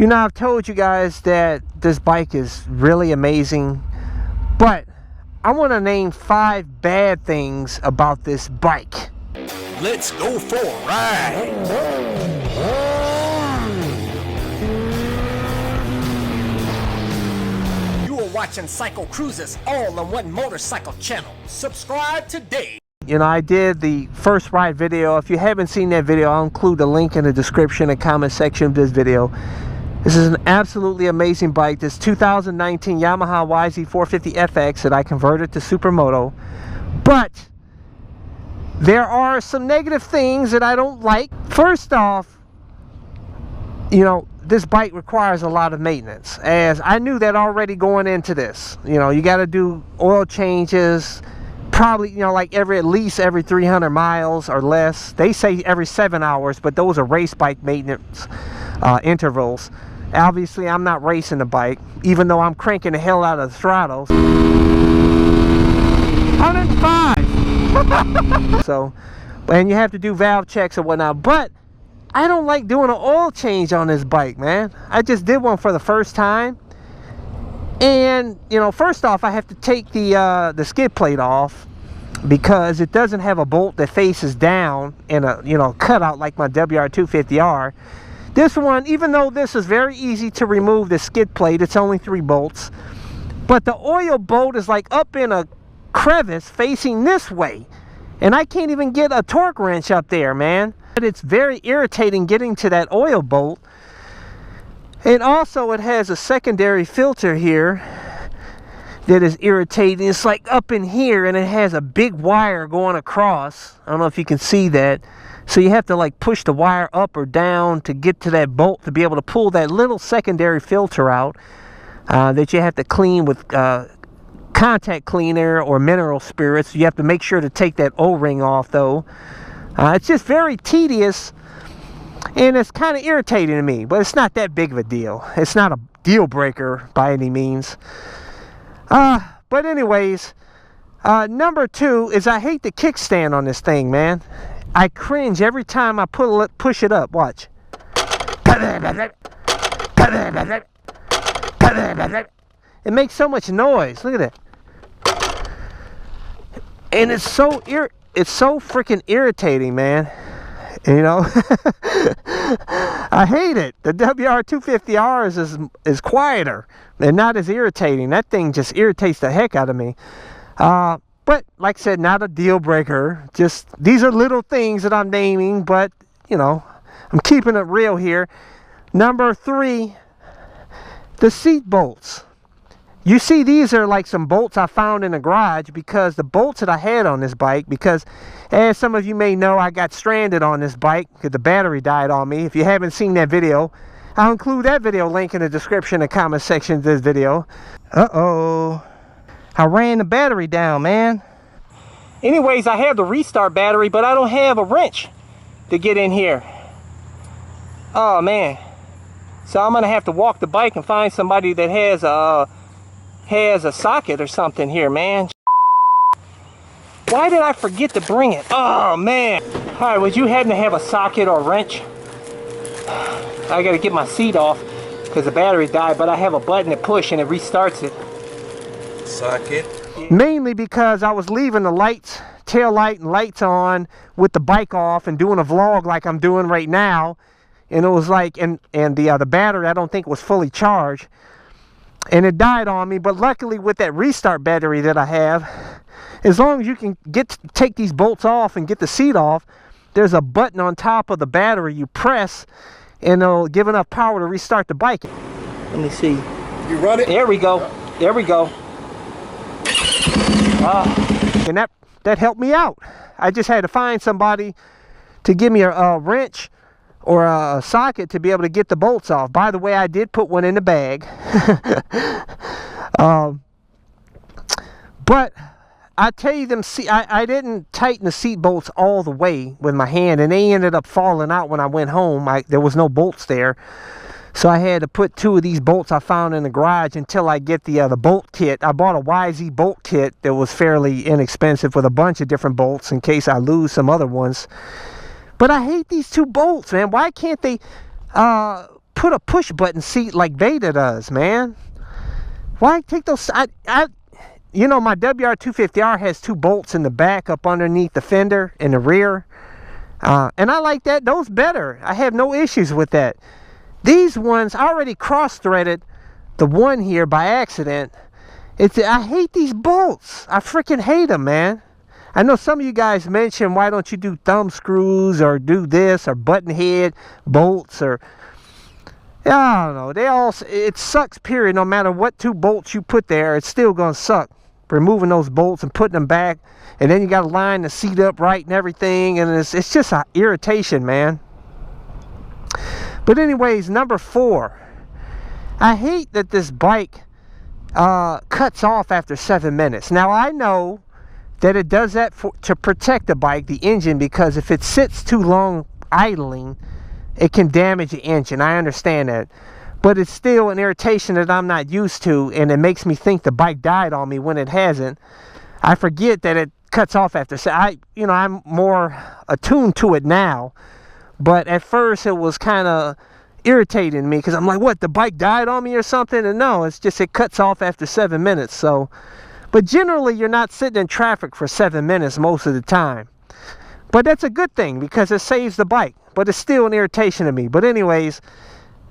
You know, I've told you guys that this bike is really amazing, but I want to name 5 bad things about this bike. Let's go for a ride. You are watching CycleCruza's all-in-one motorcycle channel. Subscribe today. You know, I did the first ride video. If you haven't seen that video, I'll include the link in the description and comment section of this video. This is an absolutely amazing bike. This 2019 Yamaha YZ450FX that I converted to Supermoto. But there are some negative things that I don't like. First off, you know, this bike requires a lot of maintenance. As I knew that already going into this. You know, you got to do oil changes, probably, you know, like at least every 300 miles or less. They say every 7 hours, but those are race bike maintenance intervals. Obviously, I'm not racing the bike, even though I'm cranking the hell out of the throttles. 105. So, and you have to do valve checks and whatnot. But I don't like doing an oil change on this bike, man. I just did one for the first time, and you know, first off, I have to take the skid plate off because it doesn't have a bolt that faces down in a, you know, cutout like my WR250R. This one, even though this is very easy to remove the skid plate, it's only 3 bolts, but the oil bolt is like up in a crevice facing this way, and I can't even get a torque wrench up there, man. But it's very irritating getting to that oil bolt. And also it has a secondary filter here that is irritating. It's like up in here, and it has a big wire going across. I don't know if you can see that. So you have to like push the wire up or down to get to that bolt to be able to pull that little secondary filter out that you have to clean with contact cleaner or mineral spirits. You have to make sure to take that O-ring off though. It's just very tedious, and it's kind of irritating to me, but it's not that big of a deal. It's not a deal breaker by any means. But anyways, number 2 is I hate the kickstand on this thing, man. I cringe every time I push it up. Watch. It makes so much noise. Look at that. And it's so freaking irritating, man. You know, I hate it. The WR250R is quieter and not as irritating. That thing just irritates the heck out of me. But like I said, not a deal breaker. Just these are little things that I'm naming, but you know, I'm keeping it real here. Number 3, the seat bolts. You see, these are like some bolts I found in the garage because the bolts that I had on this bike, because as some of you may know, I got stranded on this bike because the battery died on me. If you haven't seen that video, I'll include that video link in the description and comment section of this video. Uh-oh. I ran the battery down, man. Anyways, I have the restart battery, but I don't have a wrench to get in here. Oh, man. So I'm going to have to walk the bike and find somebody that has a socket or something here, man. Why did I forget to bring it? Oh, man. All right, would you happen to have a socket or a wrench? I got to get my seat off because the battery died, but I have a button to push and it restarts it. Socket. Mainly because I was leaving the lights, tail light and lights on with the bike off and doing a vlog like I'm doing right now, and it was like, and the battery I don't think was fully charged, and it died on me. But luckily with that restart battery that I have, as long as you can take these bolts off and get the seat off, there's a button on top of the battery you press, and it'll give enough power to restart the bike. Let me see. You run it. There we go. There we go. And that helped me out. I just had to find somebody to give me a wrench or a socket to be able to get the bolts off. By the way, I did put one in the bag. But I tell you, I didn't tighten the seat bolts all the way with my hand, and they ended up falling out when I went home. There was no bolts there. So I had to put 2 of these bolts I found in the garage until I get the bolt kit. I bought a YZ bolt kit that was fairly inexpensive with a bunch of different bolts in case I lose some other ones. But I hate these 2 bolts, man. Why can't they put a push button seat like Beta does, man? Why take those? You know, my WR250R has 2 bolts in the back up underneath the fender in the rear. And I like that. Those better. I have no issues with that. These ones, I already cross-threaded the one here by accident. I hate these bolts. I freaking hate them, man. I know some of you guys mentioned, why don't you do thumb screws or do this or button head bolts or... I don't know. They all... It sucks, period. No matter what 2 bolts you put there, it's still going to suck. Removing those bolts and putting them back. And then you got to line the seat up right and everything. And it's just an irritation, man. But anyways, number 4. I hate that this bike cuts off after 7 minutes. Now, I know that it does that to protect the bike, the engine, because if it sits too long idling, it can damage the engine. I understand that. But it's still an irritation that I'm not used to, and it makes me think the bike died on me when it hasn't. I forget that it cuts off after. I'm more attuned to it now, but at first it was kind of irritating me because I'm like, what, the bike died on me or something? And no, it's just it cuts off after 7 minutes. So, but generally you're not sitting in traffic for 7 minutes most of the time. But that's a good thing because it saves the bike. But it's still an irritation to me. But anyways,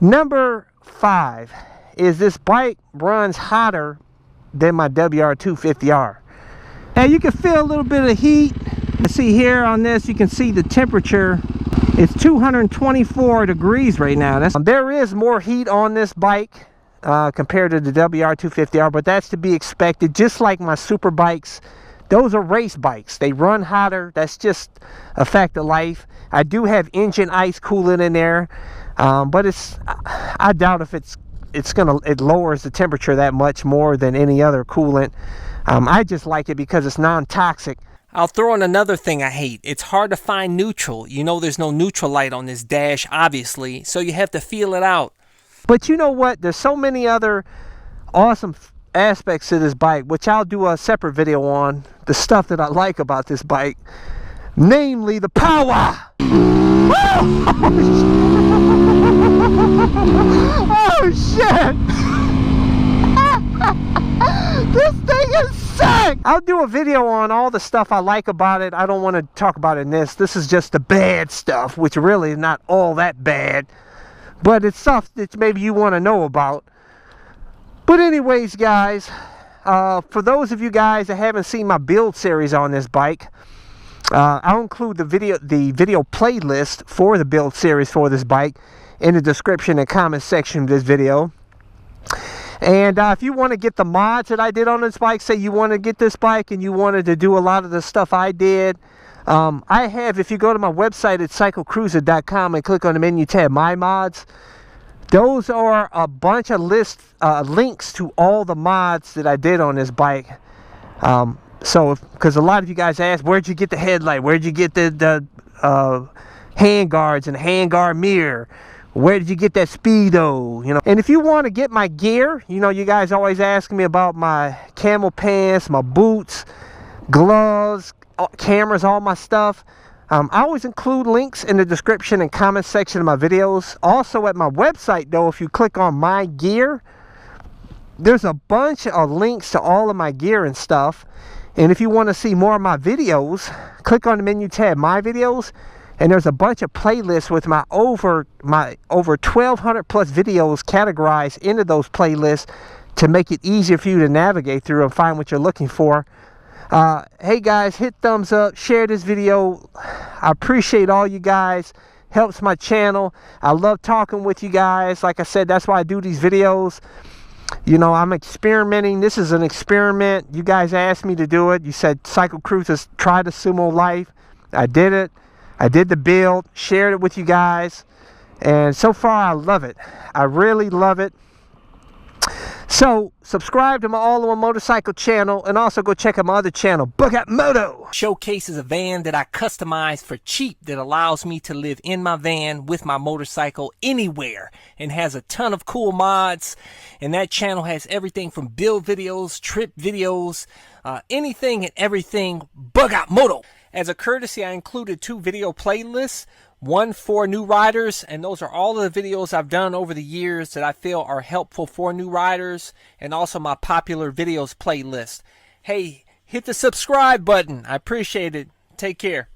number 5 is this bike runs hotter than my WR250R. Now you can feel a little bit of heat. See here on this, you can see the temperature. It's 224 degrees right now. There is more heat on this bike compared to the WR250R, but that's to be expected. Just like my super bikes, those are race bikes. They run hotter. That's just a fact of life. I do have engine ice coolant in there, but I doubt if it lowers the temperature that much more than any other coolant. I just like it because it's non-toxic. I'll throw in another thing I hate. It's hard to find neutral. You know there's no neutral light on this dash, obviously, so you have to feel it out. But you know what? There's so many other awesome aspects to this bike, which I'll do a separate video on, the stuff that I like about this bike. Namely, the power! Oh, shit! This thing is sick! I'll do a video on all the stuff I like about it. I don't want to talk about it in this. This is just the bad stuff, which really is not all that bad. But it's stuff that maybe you want to know about. But anyways, guys, for those of you guys that haven't seen my build series on this bike, I'll include the video playlist for the build series for this bike in the description and comment section of this video. And if you want to get the mods that I did on this bike, say you want to get this bike and you wanted to do a lot of the stuff I did, I have, if you go to my website at CycleCruza.com and click on the menu tab, My Mods, those are a bunch of links to all the mods that I did on this bike. Because a lot of you guys ask, where'd you get the headlight? Where'd you get the hand guards and the hand guard mirror? Where did you get that speedo? You know, and if you want to get my gear, you know, you guys always ask me about my camel pants, my boots, gloves, cameras, all my stuff. I always include links in the description and comment section of my videos. Also at my website, though, if you click on my gear, there's a bunch of links to all of my gear and stuff. And if you want to see more of my videos, click on the menu tab, My Videos. And there's a bunch of playlists with my over 1,200 plus videos categorized into those playlists to make it easier for you to navigate through and find what you're looking for. Hey guys, hit thumbs up, share this video. I appreciate all you guys. Helps my channel. I love talking with you guys. Like I said, that's why I do these videos. You know, I'm experimenting. This is an experiment. You guys asked me to do it. You said, CycleCruza, try the sumo life. I did it. I did the build, shared it with you guys, and so far I love it. I really love it. So subscribe to my all-in-one motorcycle channel, and also go check out my other channel, Bug Out Moto. Showcases a van that I customized for cheap that allows me to live in my van with my motorcycle anywhere, and has a ton of cool mods. And that channel has everything from build videos, trip videos, anything and everything Bug Out Moto. As a courtesy, I included 2 video playlists. one for new riders, and those are all of the videos I've done over the years that I feel are helpful for new riders, and also my popular videos playlist. Hey, hit the subscribe button. I appreciate it. Take care.